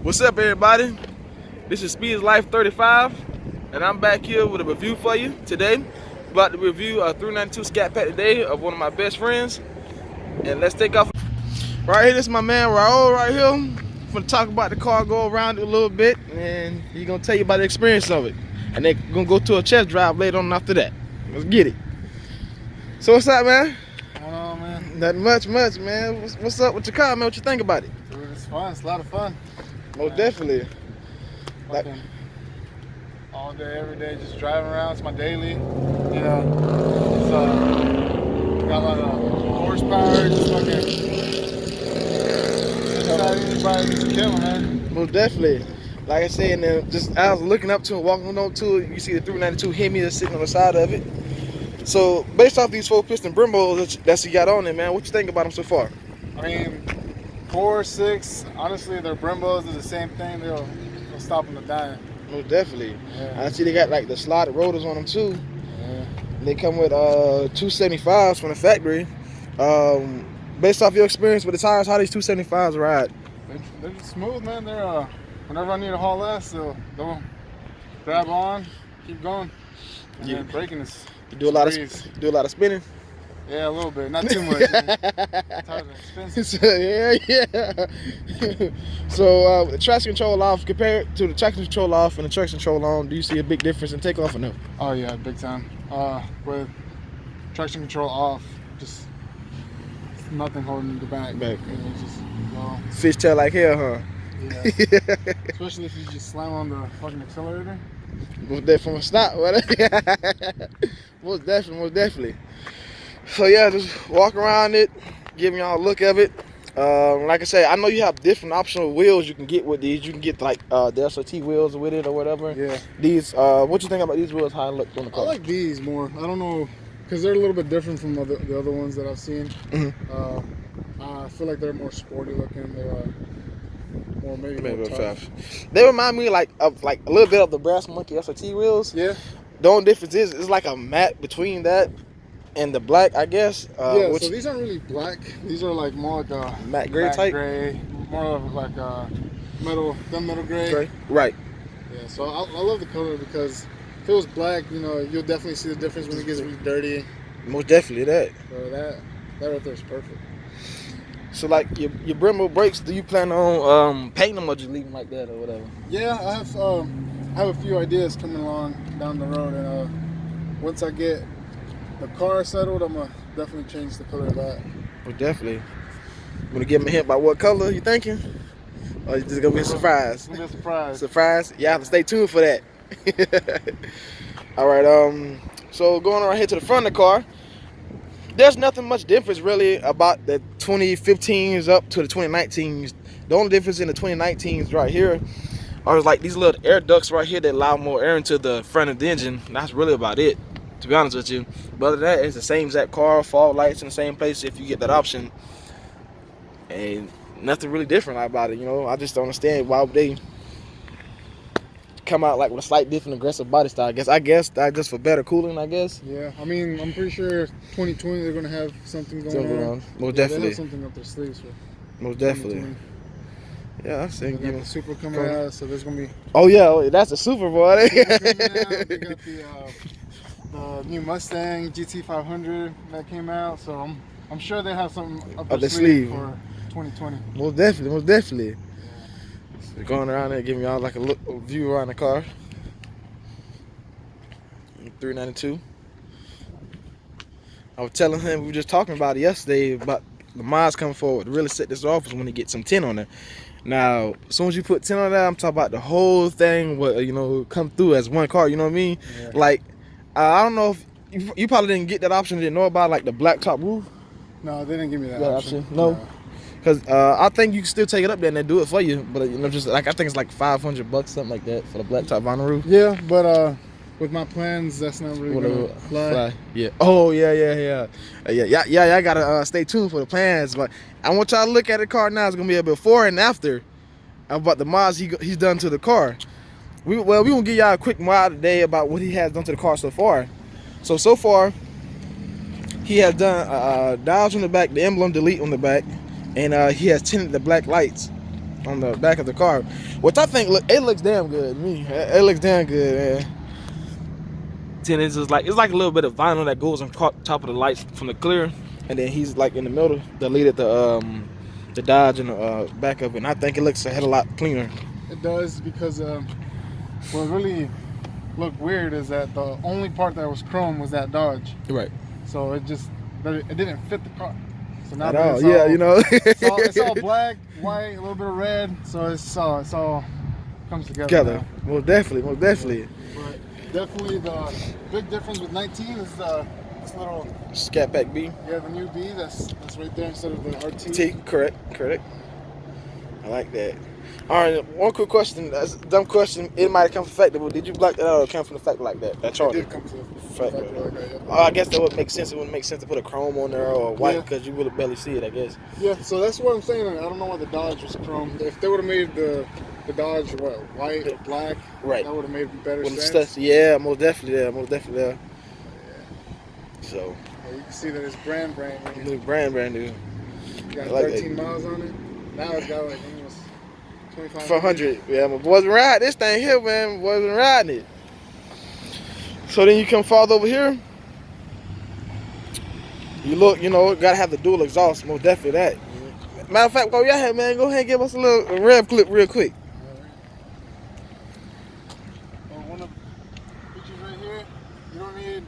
What's up, everybody? This is Speed's Life 35, and I'm back here with a review for you today. About to review a 392 Scat Pack today of one of my best friends. And let's take off. Right here, this is my man Raul right here. I'm gonna talk about the car, go around it a little bit, and he's gonna tell you about the experience of it. And then gonna go to a test drive later on after that. Let's get it. So what's up, man? I don't know, man. Nothing much, man. What's up with your car, man? What you think about it? Dude, it's fun. It's a lot of fun. Most definitely. Fucking all day, every day, just driving around. It's my daily. You know, it's got a lot of horsepower. Just fucking anybody just killing, man. Most definitely. Like I said, and then just I was looking up to it, walking on to it. You see the 392 Hemi that's sitting on the side of it. So based off these 4-piston Brembos that you got on it, man, what you think about them so far? I mean, 4, 6. Honestly, their Brembos are the same thing. They'll stop them to dying. Most definitely. Yeah. I see they got like the slotted rotors on them too. Yeah. They come with 275s from the factory. Based off your experience with the tires, how these 275s ride? They're just smooth, man. They're whenever I need to haul ass, they'll grab on, keep going. And then braking is You do a lot breeze. of spinning. Yeah, a little bit, not too much. Tires are expensive. yeah. So with the traction control off compared to the traction control off and the traction control on, do you see a big difference in takeoff or no? Oh yeah, big time. With traction control off, just nothing holding the back. You know, just go. Fishtail like hell, huh? Yeah. Especially if you just slam on the fucking accelerator. Most definitely from a stop, right? Most definitely. So yeah, just walk around it, giving y'all a look of it. Like I said, I know you have different optional wheels you can get with these. You can get like the SOT wheels with it or whatever. Yeah. These, what you think about these wheels? How it looks on the car? I like these more. I don't know, because they're a little bit different from the other ones that I've seen. Mm-hmm. I feel like they're more sporty looking. They're more maybe more tough. They remind me of a little bit of the Brass Monkey SOT wheels. Yeah. The only difference is it's like a matte between that and the black, I guess. Yeah. So these aren't really black. These are like more like a matte gray type. Gray, more of like a gunmetal gray. Right. Yeah. So I love the color because if it was black, you know, you'll definitely see the difference when it gets really dirty. Most definitely that. So that right there is perfect. So like your Brembo brakes, do you plan on painting them or just leave them like that or whatever? Yeah, I have a few ideas coming along down the road, and once I get the car settled, I'm gonna definitely change the color of that. Well, definitely. Gonna give them a hint about what color you thinking? Or is just gonna be a surprise? It's gonna be a surprise. Surprise? You have to stay tuned for that. All right. So going right here to the front of the car. There's nothing much difference really about the 2015s up to the 2019s. The only difference in the 2019s right here are like these little air ducts right here that allow more air into the front of the engine. That's really about it, to be honest with you. But other than that, it's the same exact car, fog lights in the same place if you get that option. And nothing really different about it, you know. I just don't understand why would they come out like with a slight different aggressive body style. I guess that just for better cooling, I guess. Yeah, I mean, I'm pretty sure 2020 they're gonna have something going on. Most They definitely. have something up their sleeves for Most definitely. 2020. Yeah, I'm saying. They got the Super coming out, so there's gonna be. Oh yeah, that's a Super, boy. They got the new Mustang GT500 that came out, so I'm sure they have something up their sleeve for 2020. Most definitely. So going around there, giving y'all like a view around the car. 392. I was telling him, we were just talking about it yesterday about the mods coming forward to really set this off is when they get some 10 on there. Now, as soon as you put 10 on there, I'm talking about the whole thing, come through as one car, you know what I mean? Yeah. Like, I don't know if you probably didn't get that option, didn't know about like the black top roof. No, they didn't give me that option. No. Because I think you can still take it up there and they do it for you. But, just like, I think it's like $500, something like that, for the black top vinyl roof. Yeah, but with my plans, that's not really gonna fly. Yeah. Oh, yeah. I gotta stay tuned for the plans. But I want y'all to look at the car now. It's gonna be a before and after about the mods he's done to the car. We gonna give y'all a quick mod today about what he has done to the car so far. So far, he has done dials on the back, the emblem delete on the back, and he has tinted the black lights on the back of the car, which I think it looks damn good to me. It looks damn good, man. 10 inches like it's like a little bit of vinyl that goes on top of the lights from the clear, and then he's like in the middle, deleted the Dodge and the back of it. And I think it looks a hell of a lot cleaner. It does, because what really looked weird is that the only part that was chrome was that Dodge. Right. So it didn't fit the car. So now At all, yeah, you know. it's all black, white, a little bit of red. So it's all comes together. Most definitely. But definitely the big difference with 19 is this little Scat Pack B. Yeah, the new B that's right there instead of the RT. T, correct. I like that. All right, one quick question. That's a dumb question. It might have come from factory, but did you black that out or come from the factory like that? That Charger? It did come from the Factory. factory like that, yeah. I guess that would make sense. It wouldn't make sense to put a chrome on there or white because you would barely see it, I guess. Yeah, so that's what I'm saying. I don't know why the Dodge was chrome. If they would have made the Dodge white or black, right, that would have made better sense. Stuff, yeah, most definitely there. So yeah, you can see that it's brand new. Brand new. Got like 13 miles on it. Now it's got like almost 2,500. 400. Yeah, my boys been riding this thing here, man. My boys been riding it. So then you come farther over here. You look, gotta have the dual exhaust, most definitely that. Yeah. Matter of fact, go ahead, man. Go ahead and give us a little rev clip real quick. One of the features right here, you don't need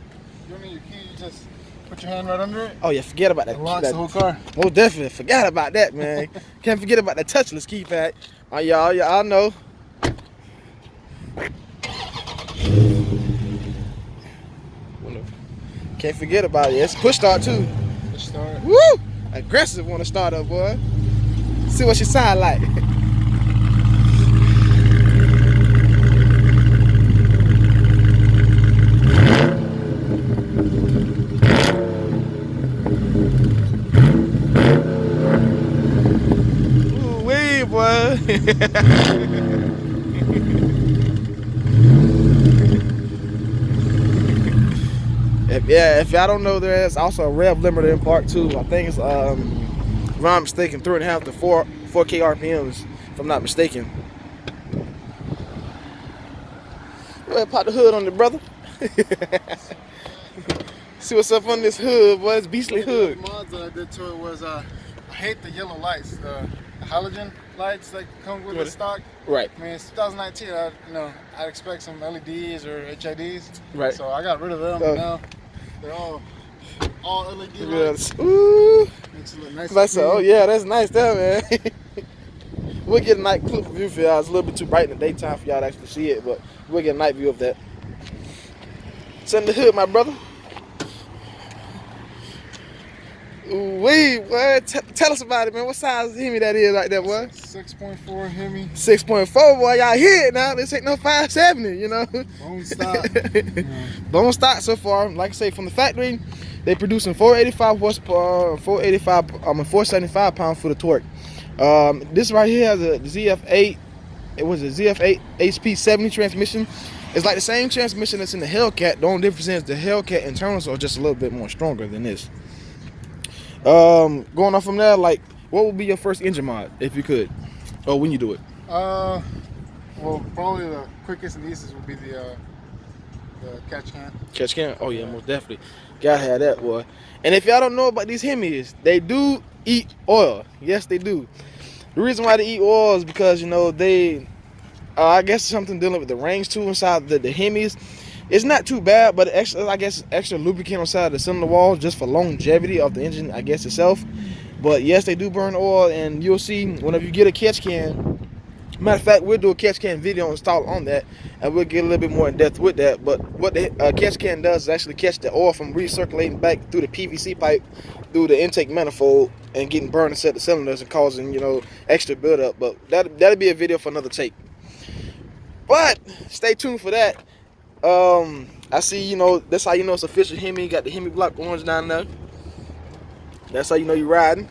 your key. You just put your hand right under it. Oh yeah, forget about that. It locks the whole car. Most definitely, forgot about that, man. Can't forget about the touchless keypad. Y'all know. Can't forget about it. It's push start too. Push start. Woo! Aggressive on the start up, boy. See what she sound like. Ooh, wee, boy. If y'all don't know, there's also a rev limiter in part 2. I think it's, if I'm not mistaken, 3.5 to 4K RPMs, if I'm not mistaken. Go ahead, pop the hood on it, brother. See what's up on this hood, boy. It's beastly hood. The mods that I did to it was, I hate the yellow lights, the halogen lights that come with the stock. Right. I mean, it's 2019. I'd expect some LEDs or HIDs. Right. So I got rid of them. And now they're all LED lights. Ooh. Makes it look nice. Oh yeah, that's nice there, man. We'll get a night clip view for y'all. It's a little bit too bright in the daytime for y'all to actually see it, but we'll get a night view of that. It's in the hood, my brother. Wait, what? Tell us about it, man. What size Hemi that is right there, boy? 6.4 Hemi. 6.4, boy. Y'all hear it now. This ain't no 570, Bone stock. Bone stock so far. Like I say, from the factory, they producing 485 horsepower, 475 pound-foot of torque. This right here has a ZF8. It was a ZF8 HP70 transmission. It's like the same transmission that's in the Hellcat. The only difference is the Hellcat internals are just a little bit more stronger than this. Going off from there, like, what would be your first engine mod if you could, or when you do it? Well, probably the quickest and easiest would be the catch can. Catch can? Oh yeah, most definitely. Gotta have that, boy. And if y'all don't know about these Hemis, they do eat oil. Yes, they do. The reason why they eat oil is because they, I guess something dealing with the range too inside the Hemis. It's not too bad, but extra lubricant on the side of the cylinder walls just for longevity of the engine, I guess, itself. But yes, they do burn oil, and you'll see whenever you get a catch can. Matter of fact, we'll do a catch can video install on that, and we'll get a little bit more in depth with that. But what the catch can does is actually catch the oil from recirculating back through the PVC pipe, through the intake manifold, and getting burned inside the cylinders and causing extra buildup. But that'll be a video for another take. But stay tuned for that. I see, that's how it's official Hemi. Got the Hemi block orange down there. That's how you're riding.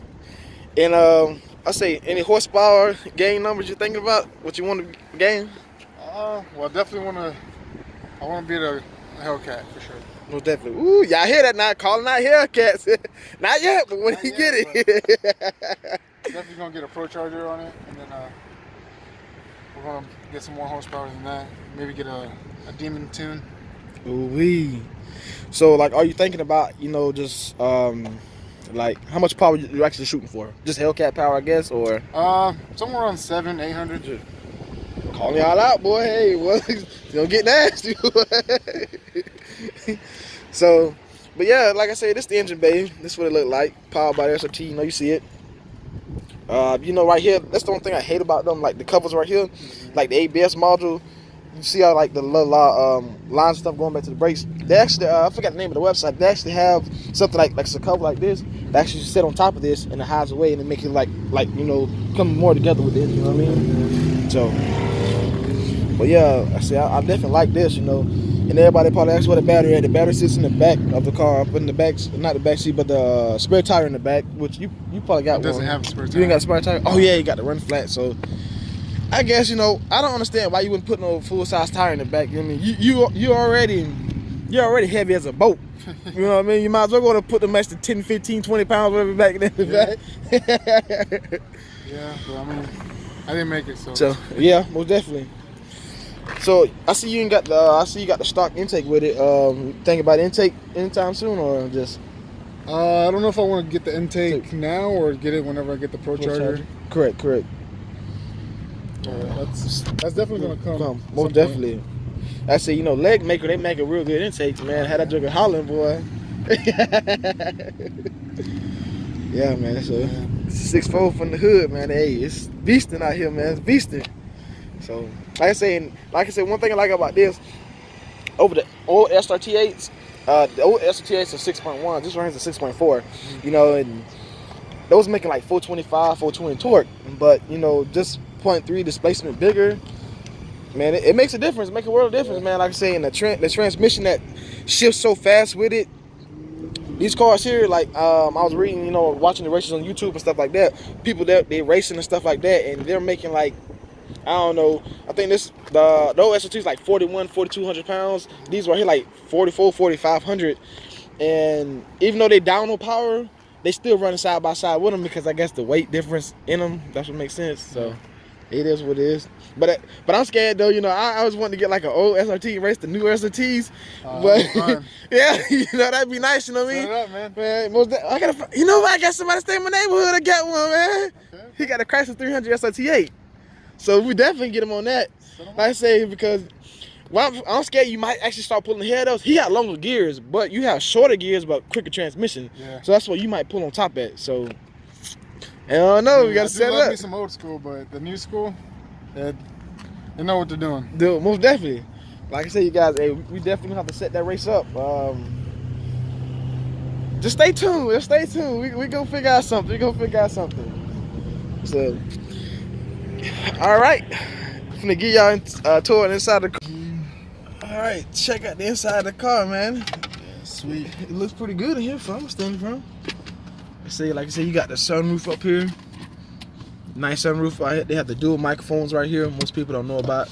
And I say, any horsepower gain numbers you're thinking about? What you want to gain? Well, I definitely I want to beat a Hellcat for sure. Most definitely. Ooh, y'all hear that now? Calling out Hellcats. Not yet, but when you get it. Definitely gonna get a Pro Charger on it, and then we're gonna get some more horsepower than that. Maybe get a demon tune. Ooh-wee. So, like, are you thinking about, just like how much power you actually shooting for? Just Hellcat power, I guess, or Somewhere around 700-800. call me all out, boy. Hey, well, it's gonna get nasty. So, but yeah, like I said, this the engine bay. This is what it look like. Powered by the SRT. You see it. Right here, that's the only thing I hate about them. Like the covers right here, like the ABS module. You see how like the little line stuff going back to the brakes. They actually, I forgot the name of the website. They actually have something like a cover like this. They actually sit on top of this and it hides away and it makes it like come more together with it. You know what I mean? So, but yeah, I definitely like this. And everybody probably asks where the battery at. The battery sits in the back of the car, up in the back, not the back seat, but the spare tire in the back, which you probably got one. It doesn't have a spare tire. You ain't got a spare tire? Oh yeah, you got the run flat. So I guess, I don't understand why you wouldn't put no full size tire in the back. You know what I mean? You're already heavy as a boat. You know what I mean? You might as well go to put the extra 10, 15, 20 pounds whatever back in the back. Yeah, but I mean, I didn't make it, So yeah, most definitely. So I see you got the stock intake with it. Think about intake anytime soon or just? I don't know if I want to get the intake now or get it whenever I get the Pro Charger. Correct. That's definitely gonna come. Most definitely. I say, leg maker, they make a real good intake, man. Had that joker hollering, boy. Yeah, man. So 6'4" from the hood, man. Hey, it's beasting out here, man. It's beasting. So, like I said, one thing I like about this, over the old SRT8s, the old SRT8s are 6.1. This runs a 6.4. And those making like 425, 420 torque, but just 0.3 displacement bigger. Man, it makes a difference. It makes a world of difference, man. Like I say, in the transmission that shifts so fast with it. These cars here, like I was reading, watching the races on YouTube and stuff like that. People they racing and stuff like that, and they're making like, I don't know. I think the old SRT is like 4,200 pounds. These right here like 44, 4,500. And even though they down on power, they still running side by side with them because I guess the weight difference in them. That's what makes sense. So it is what it is. But I'm scared though. I was wanting to get like an old SRT and race the new SRTs. But yeah, that'd be nice. You know what I mean? Set it up, man. I got somebody stay in my neighborhood. I got one, man. Okay. He got a Chrysler 300 SRT8. So we definitely get him on that. Like I say, because I'm scared you might actually start pulling the head ups. He got longer gears, but you have shorter gears but quicker transmission. Yeah. So that's what you might pull on top at. So I don't know. We gotta set it up. Me some old school, but the new school, they know what they're doing. Dude, most definitely. Like I said, you guys, hey, we definitely have to set that race up. Just stay tuned. We gonna figure out something. So. All right, I'm gonna give y'all a tour inside the car. All right, check out the inside of the car, man. Yeah, sweet. It looks pretty good in here from standing from. Like I said, you got the sunroof up here. Nice sunroof. They have the dual microphones right here. Most people don't know about.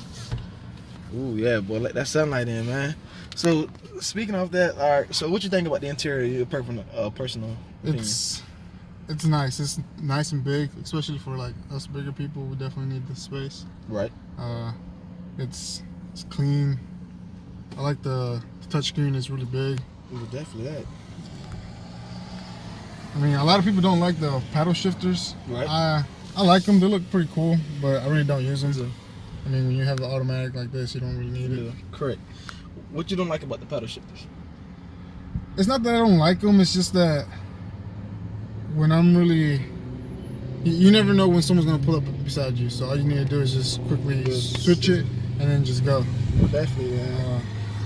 Ooh, yeah, boy, let that sunlight in, man. So speaking of that, all right. So what you think about the interior? Your personal opinion? It's nice. It's nice and big, especially for like us bigger people. We definitely need the space. Right. It's clean. I like the touchscreen. It's really big. Ooh, definitely that. I mean, a lot of people don't like the paddle shifters. Right. I like them. They look pretty cool, but I really don't use them. I mean, when you have the automatic like this, you don't really need it. Correct. What you don't like about the paddle shifters? It's not that I don't like them. It's just that when I'm really, you never know when someone's gonna pull up beside you. So all you need to do is just quickly switch it and then just go. Well, definitely, yeah.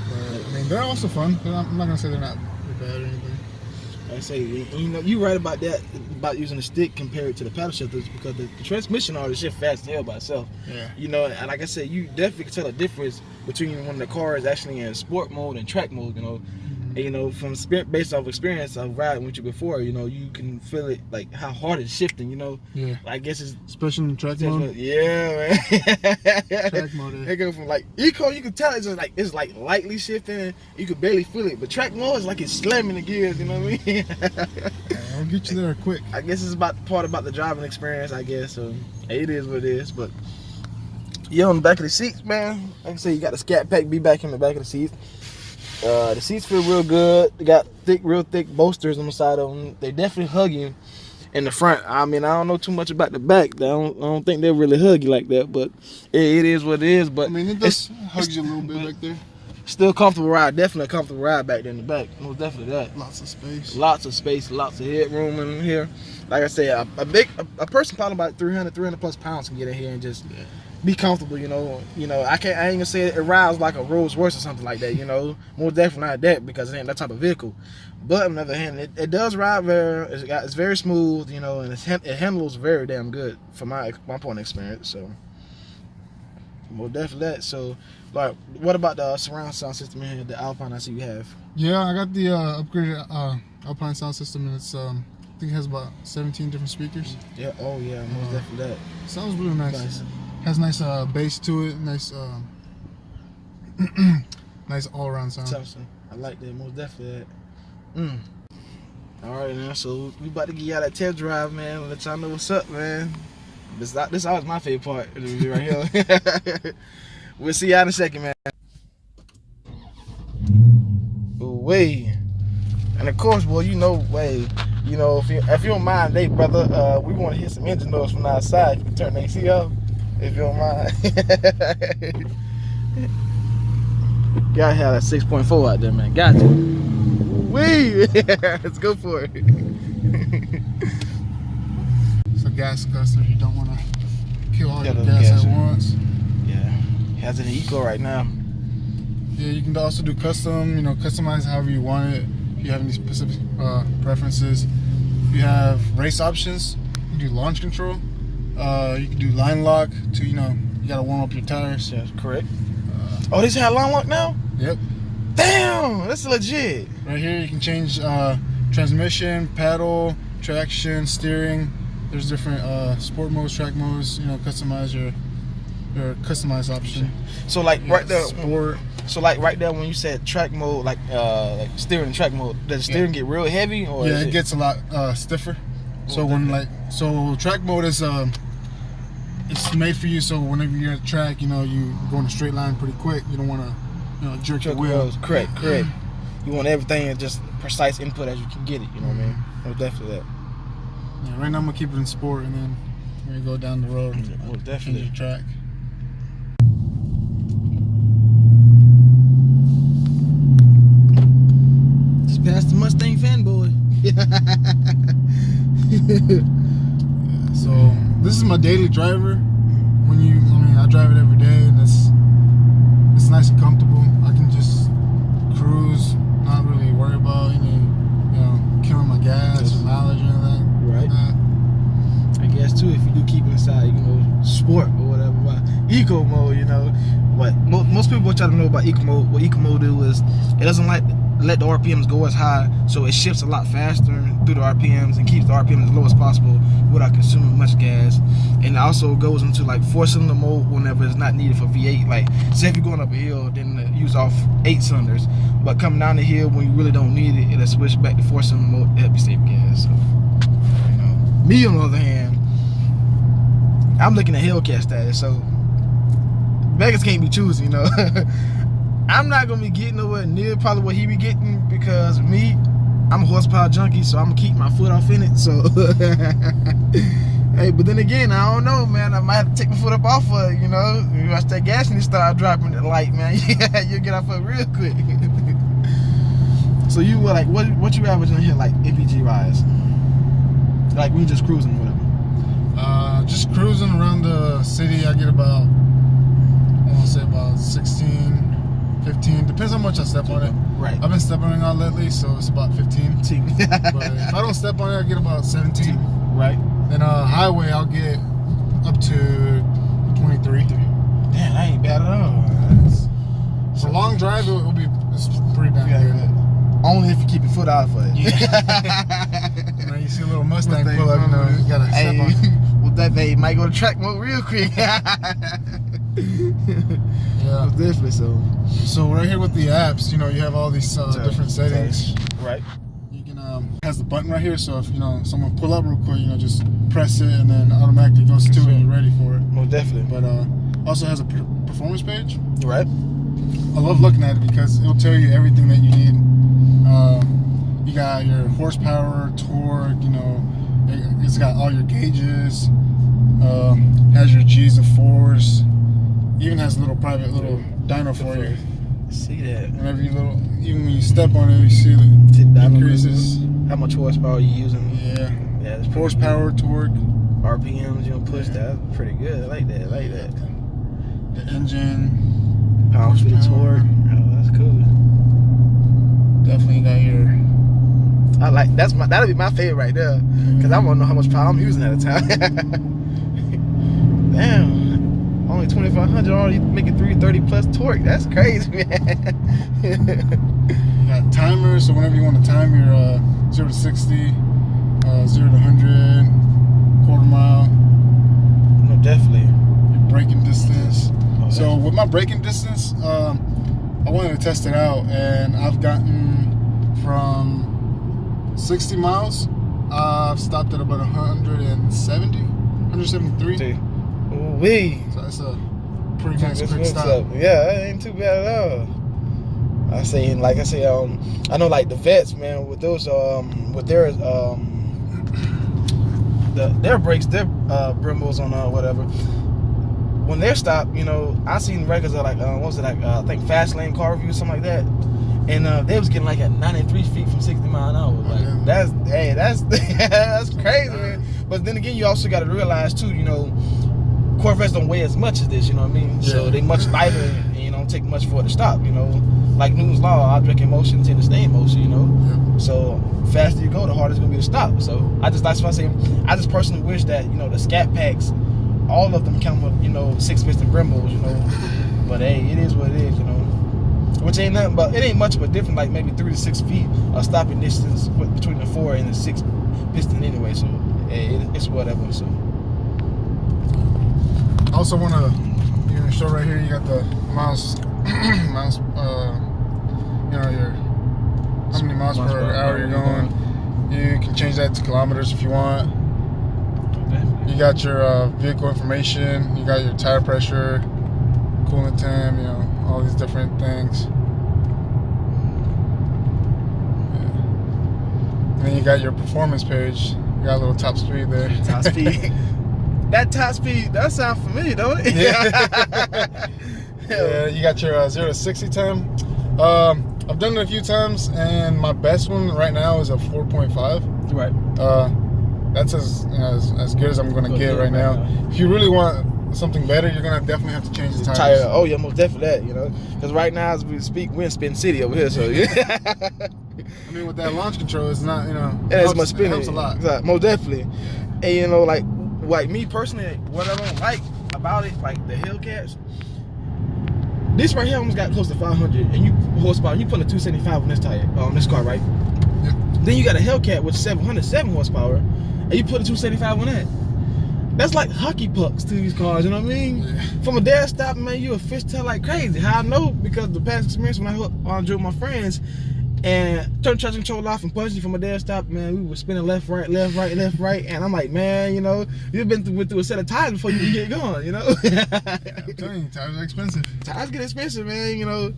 But, I mean, they're also fun. I'm not gonna say they're not bad or anything. I say, you're right about that, about using the stick compared to the paddle shifters, because the transmission already shift fast as hell by itself. Yeah. And like I said, you definitely can tell a difference between when the car is actually in sport mode and track mode. And, from based off experience of riding with you before, you can feel it, like how hard it's shifting. Yeah. I guess it's especially in track mode. Yeah, man. Track mode. It goes from like eco, you can tell it's like lightly shifting. You can barely feel it, but track mode is like it's slamming the gears. You know what I mean? I'll get you there quick. I guess it's about the driving experience. I guess so. It is what it is, but Yeah, on the back of the seats, man. Like I said, you got the Scat Pack be back in the back of the seats. The seats feel real good. They got real thick bolsters on the side of them. They definitely hug you in the front. I mean, I don't know too much about the back. I don't think they really hug you like that, but it is what it is. But I mean, it does hug you a little bit back there. Still comfortable ride. Definitely a comfortable ride back there in the back. Most definitely that. Lots of space. Lots of space. Lots of headroom in here. Like I said, a person probably about 300 plus pounds can get in here and just be comfortable. You know. I ain't gonna say it rides like a Rolls Royce or something like that. You know, most definitely not that because it ain't that type of vehicle. But on the other hand, it does ride it's very smooth. You know, and it handles very damn good from my point of experience. So. Well, definitely that. So, like, what about the surround sound system in here, the Alpine I see you have? Yeah, I got the upgraded Alpine sound system, and it's I think it has about 17 different speakers. Yeah. Oh yeah, most definitely that. Sounds really nice. Has nice bass to it. Nice, nice all around sound. I like that. Most definitely that. All right, now. So we about to get y'all that test drive, man. Let y'all know what's up, man. This always my favorite part of the review right here. We'll see y'all in a second, man. Way, and of course, boy, you know, if you don't mind, hey brother, we want to hear some engine noise from outside. You can turn the AC off if you don't mind. Gotta have that 6.4 out there, man. Got you. Wee, let's go for it. It's a gas guzzler. You don't want to kill all your gas at once. Yeah, has an eco right now. Yeah, you can also do custom. Customize however you want it. If you have any specific preferences, you have race options. You can do launch control. You can do line lock to you gotta warm up your tires. That's correct. Oh, this had line lock now? Yep. Damn, that's legit. Right here, you can change transmission, pedal, traction, steering. There's different sport modes, track modes. Customize your customized option. So like right there, sport. So like right there, when you said track mode, like steering and track mode, does the steering get real heavy or? Yeah, it gets a lot stiffer. So track mode is it's made for you. So whenever you're at track, you go in a straight line pretty quick. You don't want to jerk your wheels. Correct. You want everything in just precise input as you can get it. You know what I mean? Oh, definitely that. Yeah, right now I'm gonna keep it in sport, and then when you go down the road, definitely change your track. Just past the Mustang fanboy. So this is my daily driver. I drive it every day, and it's nice and comfortable. I can just cruise, not really worry about killing my gas or mileage or anything. Right. I guess too, if you do keep inside, sport or whatever, eco mode, what most people try to know about eco mode. What eco mode do is it doesn't let the RPMs go as high, so it shifts a lot faster through the RPMs and keeps the RPM as low as possible without consuming much gas. And it also goes into like 4-cylinder mode whenever it's not needed for V8. Like say if you're going up a hill, then use off 8 cylinders, but coming down the hill when you really don't need it, it'll switch back to 4-cylinder mode to help you save gas. So, me on the other hand, I'm looking at Hellcat status, so beggars can't be choosy, I'm not gonna be getting nowhere near probably what he be getting because me, I'm a horsepower junkie, so I'm gonna keep my foot off in it. So, hey, but then again, I don't know, man. I might have to take my foot up off of it, You watch that gas and you start dropping it light, man. Yeah, you'll get off of it real quick. So you were like, what you averaging here, like MPG wise? Like we just cruising, or whatever. Just cruising around the city, I get about, I want to say about 16, 15. Depends how much I step on it. Right. I've been stepping on it out lately, so it's about 15. But if I don't step on it, I get about 17. Right. Then highway, I'll get up to 23. Damn, that ain't bad at all. For a long drive, it's pretty damn good. Only if you keep your foot out for it. Yeah. You see a little Mustang pull up, you gotta step on it. Well, that they might go to track mode real quick. Yeah, definitely so. So right here with the apps, you have all these different settings. Right. You can it has the button right here, so if someone pull up real quick, just press it and then automatically goes to it and you're ready for it. Most definitely. But also has a performance page. Right. I love looking at it because it'll tell you everything that you need. You got your horsepower, torque, you know, it's got all your gauges, has your G's of force, even has a little private little dyno for you. See that? Whenever even when you step on it, you see the increases. How much horsepower you using? Yeah. Yeah, it's horsepower, torque, RPMs. You know, push that. That's pretty good. I like that. The engine, pounds for the torque. Oh, that's cool. Definitely got your. I like that'll be my favorite right there, cause I want to know how much power I'm using at a time. Damn, only 2,500 already making 330 plus torque. That's crazy, man. You got timers, so whenever you want to time your 0 to 60, 0 to 100, quarter mile. No, definitely. Your braking distance. Oh, so with my braking distance, I wanted to test it out, and I've gotten from 60 miles. I've stopped at about 170, 173. Ooh-wee. So that's a pretty nice quick stop. Yeah, that ain't too bad at all. I say, like I say, I know like the vets, man, with those, with their brakes, their Brembos on whatever. When they're stopped, you know, I seen records of like, what was it, like, I think Fast Lane Car Review, something like that. And they was getting like at 93 feet from 60 miles an hour. Like, that's that's crazy, man. But then again, you also got to realize too, you know, Corvettes don't weigh as much as this, you know what I mean? Yeah. So they much lighter, and you don't take much for it to stop, you know. Like Newton's law, object in motion tend to stay in motion, you know. Yeah. So faster you go, the harder it's gonna be to stop. So that's why I say, I just personally wish that, you know, the Scat Packs, all of them come with, you know, 6-piston Brembos, you know. But hey, it is what it is, you know. Which ain't nothing, but it ain't much of a difference, like maybe 3 to 6 feet of stopping distance between the 4 and the 6 piston anyway. So hey, it's whatever. So I also want to show right here. You got the miles, you know, your how many miles per hour you're going. You can change that to kilometers if you want. You got your vehicle information. You got your tire pressure, coolant temp, you know, all these different things. Yeah. And then you got your performance page. You got a little top speed there. Top speed. That top speed, that sounds familiar, don't it? Yeah. Yeah, you got your 0 to 60 time. I've done it a few times, and my best one right now is a 4.5. Right. That's as good as I'm gonna get right now. If you really want something better, you're gonna definitely have to change the tires. Oh yeah, most definitely that, you know. Because right now as we speak, we're in Spin City over here, so yeah. I mean, with that launch control, it's not, you know, it helps, much spinning. It helps a lot. Exactly. Most definitely. And you know, like me personally, what I don't like about it, like the Hellcats, this right here almost got close to 500 and you horsepower. You put a 275 on this tire, on this car, right? Yep. Then you got a Hellcat with 707 horsepower, and you put a 275 on that. That's like hockey pucks to these cars, you know what I mean? Yeah. From a dad stop, man, you a fishtail like crazy. How I know? Because the past experience when I drove my friends and turned traction control off and punched it from a dad stop, man, we were spinning left, right, and I'm like, man, you know, you've been through a set of tires before you get going, you know? I'm telling you, tires are expensive. Tires get expensive, man, you know,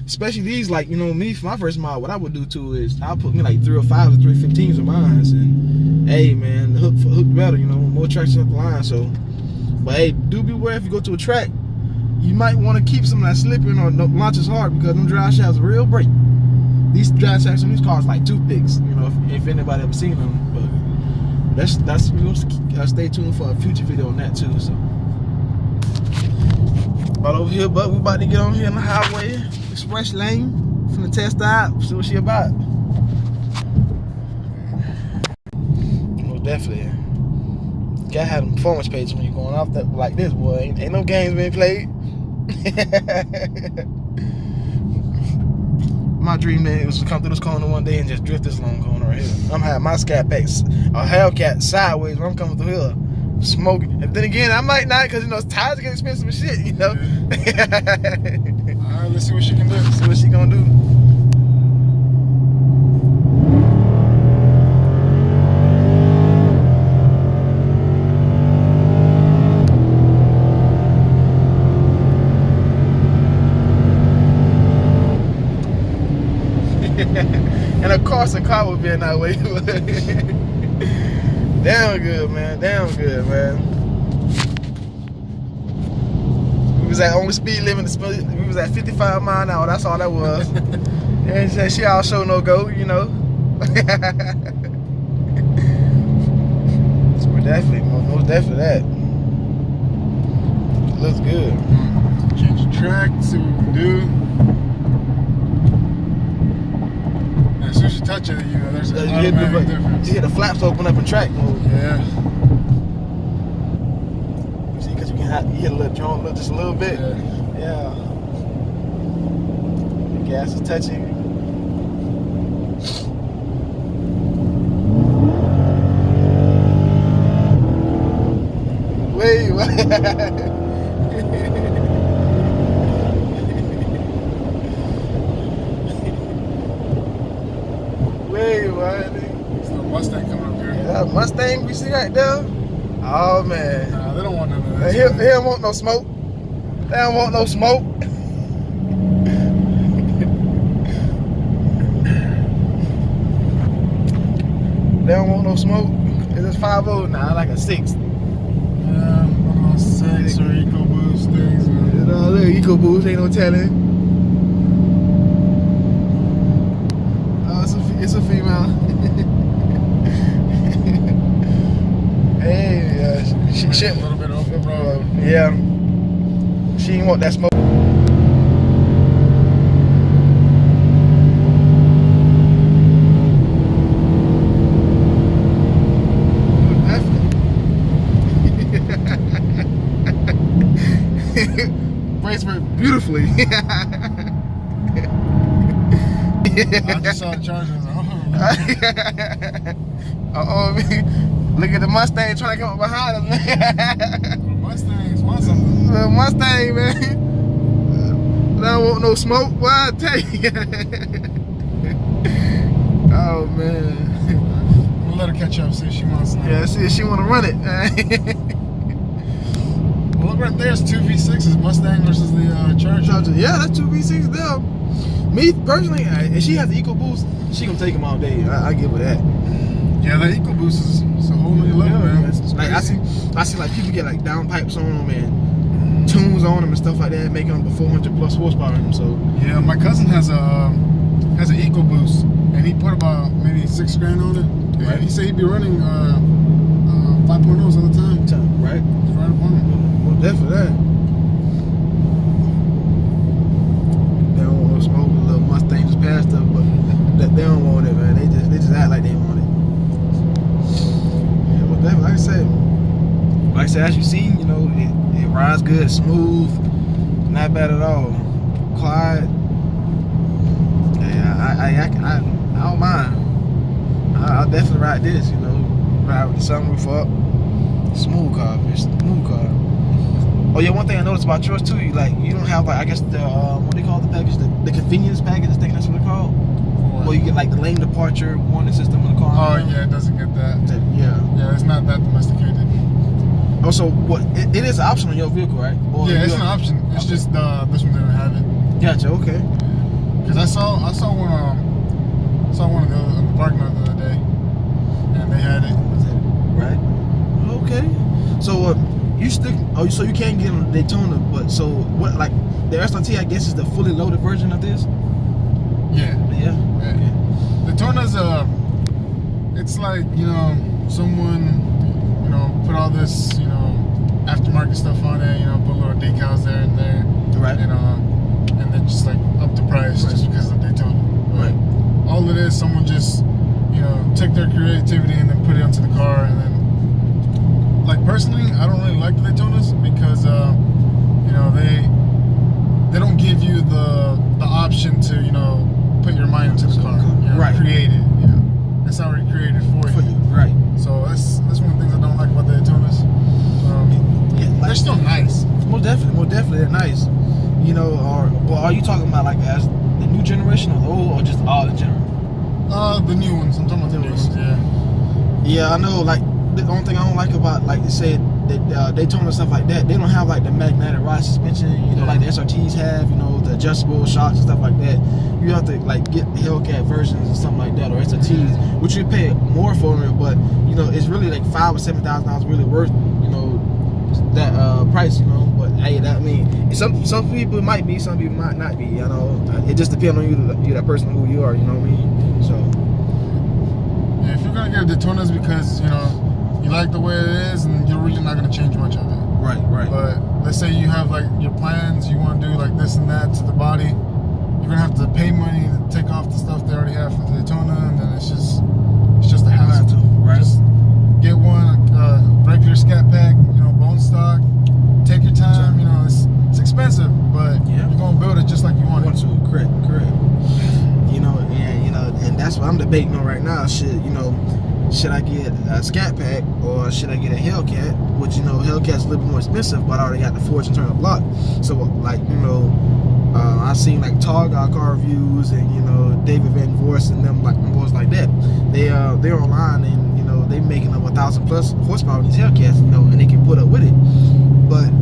especially these, like, you know, me for my first mile, what I would do too is I'll put me like 305s or 315s on mine, and hey, man, the hook better, you know, more traction up the line. So, but hey, do beware if you go to a track, you might want to keep some of that slipping or launch as hard, because them drive shafts real break. These drive shafts on these cars like toothpicks, you know, if anybody ever seen them. But that's we're gonna stay tuned for a future video on that too. So, but over here, but we about to get on here on the highway express lane from the test out. See what she about. Well, definitely. Gotta have the performance page when you're going off that like this, boy. Ain't no games being played. My dream then was to come through this corner one day and just drift this long corner right here. I'm having my Scat Packs, a Hellcat sideways when I'm coming through here, smoking. And then again, I might not, because you know tires get expensive as shit, you know. All right, let's see what she can do. See what she gonna do. And of course, the car would be in that way. Damn good, man. Damn good, man. We was at only speed limit. We was at 55 miles an hour. That's all that was. And she all show no go, you know. So we're definitely, most definitely that. It looks good. Change the track, see what we can do. And as soon as you touch it, you know, there's an automatic difference. You hear the flaps open up in track mode. Yeah. You see, because you hit a little drone just a little bit. Yeah. The gas is touching. Wait, what? Wait, what? There's a Mustang coming up here. Yeah, Mustang we see right there. Oh man. Nah, they don't want none of that. He don't want no smoke. They don't want no smoke. They don't want no smoke. Is it 5.0? Nah, like a 6. Yeah, 6 or EcoBoost things. Man. Look, EcoBoost, ain't no telling. Oh, it's a female. Hey, she a little bit off the road. Yeah. She ain't want that smoke. Brakes work beautifully. I just saw the charger. Look at the Mustang trying to come up behind us, man. Mustangs want something. The Mustang, man. I don't want no smoke. Boy, I tell you. Oh man. We'll let her catch up. See if she wants to. Yeah, see if she want to run it. Well, look right there. It's 2 V6s, Mustang versus the Charger. Yeah, that's 2 V6 there. Me personally, if she has the EcoBoost, she gonna take them all day. I give her that. Yeah, the EcoBoost is a whole new level, man. Like I see like people get like downpipes on them and tunes on them and stuff like that, making them the 400 plus horsepower in them. So yeah, my cousin has an EcoBoost, and he put about maybe $6 grand on it. Right. He said he'd be running 5.0s all the time. Right. He's right up on it. Well, definitely that. They don't want no smoke. The little Mustang just passed up, but they don't want it, man. They just act like they want it. Yeah, but definitely, like I said, as you see, you know, it rides good, smooth, not bad at all. Quiet. Yeah, I don't mind. I'll definitely ride this, you know. Ride with the sunroof up. Smooth car, bitch. Smooth car. Oh yeah, one thing I noticed about yours too, you don't have like, I guess the what do they call the package? The convenience package. I think that's what they call. Well, you get like the lane departure warning system in the car. Oh yeah, it doesn't get that. Yeah, it's not that domesticated. Also, what it is an option on your vehicle, right? Or yeah, it's an option. It's just this one didn't have it. Gotcha. Okay. Because I saw one in the parking lot the other day, and they had it. Right. Okay. So you still so you can't get on Daytona, but so what, like the SRT I guess is the fully loaded version of this? Yeah. Okay. Daytona's it's like, you know, someone, you know, put all this, you know, aftermarket stuff on it, you know, put little decals there and there. Right. And then just like up the price just because of Daytona. But all it is, someone just, you know, took their creativity and then put it onto the car. And then, like, personally, I don't really like the Daytonas because you know, they don't give you the option to, you know, put your mind into the car. You know, create it, you know. It's already created for you. Right. So that's one of the things I don't like about the Daytonas. They're still nice. Most definitely they're nice. You know, are you talking about like as the new generation or the old, or just all in general? The new ones. I'm talking about the new ones. Yeah. Yeah, I know. Like the only thing I don't like about, like they said, that Daytona and stuff like that, they don't have like the magnetic ride suspension. You know, like the SRTs have. You know, the adjustable shocks and stuff like that, you have to like get Hellcat versions or something like that, or SRTs, which you pay more for it, but you know it's really like $5,000 or $7,000 really worth, you know, that price, you know. But hey, that I mean, some people might be, some people might not be, you know. It just depends on you, that person, who you are, you know what I mean. So yeah, if you're gonna get a Daytona, it's because you know you like the way it is, and you're really not gonna change much of it. right. But let's say you have like your plans, you want to do like this and that to the body, you're gonna have to pay money to take off the stuff they already have for the Daytona, and then it's just a hassle. Right. Just get one regular scat pack, you know, bone stock. Take your time, you know, it's expensive, but yeah, you're gonna build it just like you want it. Correct. You know, and that's what I'm debating on right now. Should I get a Scat Pack or should I get a Hellcat? Which, you know, Hellcat's a little bit more expensive, but I already got the Forge internal block. So like, you know, I've seen like Targa car reviews and, you know, David Van Vorst and them, like boys like that. They're online, and you know they making up 1,000+ horsepower in these Hellcats, you know, and they can put up with it. But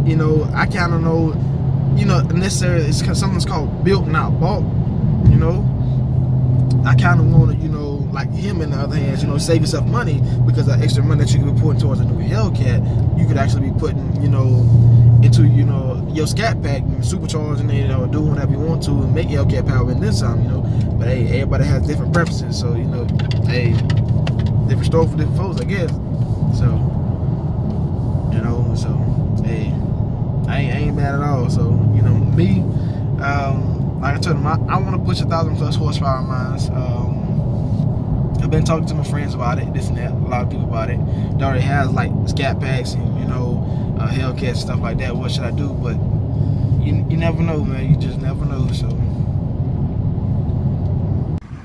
you know, I kind of know, you know, necessarily it's something's called built not bought. You know, I kind of want to, you know, like him in the other hands, you know, save yourself money, because that extra money that you could be putting towards a new Hellcat, you could actually be putting, you know, into, you know, your Scat Pack and supercharging it, or do whatever you want to and make Hellcat power and then some, you know. But hey, everybody has different preferences, so you know, hey, different store for different folks, I guess. So, you know, so hey, I ain't mad at all. So, you know, me, like I told him, I want to push 1,000+ horsepower in mine. I've been talking to my friends about it, this and that, a lot of people about it. They already has like Scat Packs and, you know, Hellcat, stuff like that. What should I do? But you never know, man. You just never know. So,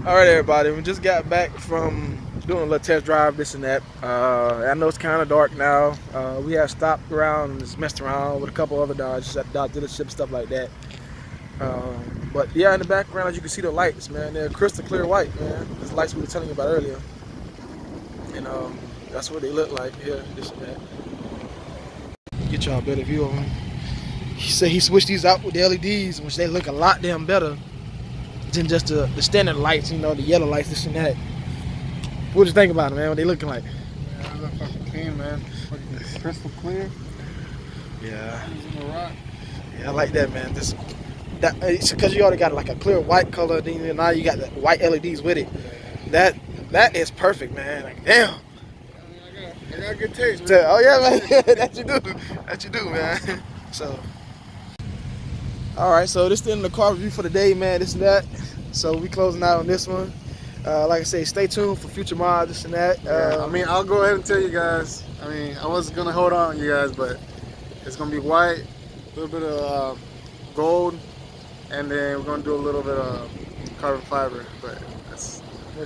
all right, everybody, we just got back from doing a little test drive, this and that. I know it's kind of dark now. We have stopped around and just messed around with a couple other Dodge dealership, stuff like that. But yeah, in the background, as you can see, the lights, man, they're crystal clear white, man. These lights we were telling you about earlier, and that's what they look like here, this and that. Get y'all a better view of them. He said he switched these out with the LEDs, which they look a lot damn better than just the standard lights, you know, the yellow lights, this and that. What you think about them, man? What they looking like? Yeah, they look fucking clean, man. Fucking crystal clear. Yeah. Using the rock. Yeah, I like that, man. It's because you already got like a clear white color, then now you got the white LEDs with it. That is perfect, man. Like, damn. I got good taste, man. Oh yeah, man. That you do, man. So, all right. So this is the end of the car review for the day, man. This and that. So we closing out on this one. Like I say, stay tuned for future mods, this and that. I mean, I'll go ahead and tell you guys. I mean, I was gonna hold on you guys, but it's gonna be white, a little bit of gold, and then we're gonna do a little bit of carbon fiber. But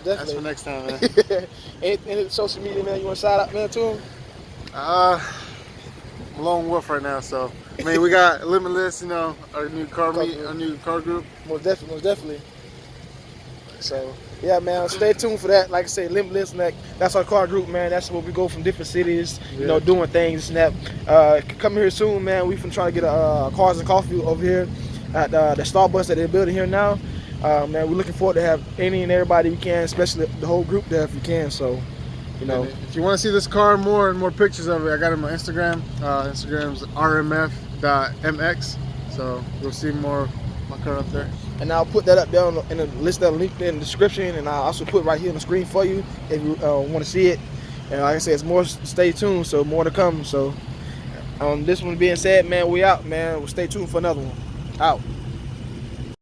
that's for next time, man. Any social media, man, you want to shout out, man, to them? I'm lone wolf right now, so I mean, we got Limitless, you know, our new car group. Most definitely. So yeah, man, stay tuned for that. Like I say, Limitless, and that's our car group, man. That's where we go from different cities, you know, doing things and that. Come here soon, man. We from trying to get a Cars and Coffee over here at the Starbucks that they're building here now. Man, we're looking forward to have any and everybody we can, especially the whole group there if we can. So, you know, and if you want to see this car more and more pictures of it, I got it on my Instagram. Instagram's rmf.mx. So you'll see more of my car up there. And I'll put that up there in the list, that link in the description, and I'll also put right here on the screen for you if you want to see it. And like I said, it's more. Stay tuned, so more to come. So, this one being said, man, we out, man. We'll stay tuned for another one. Out.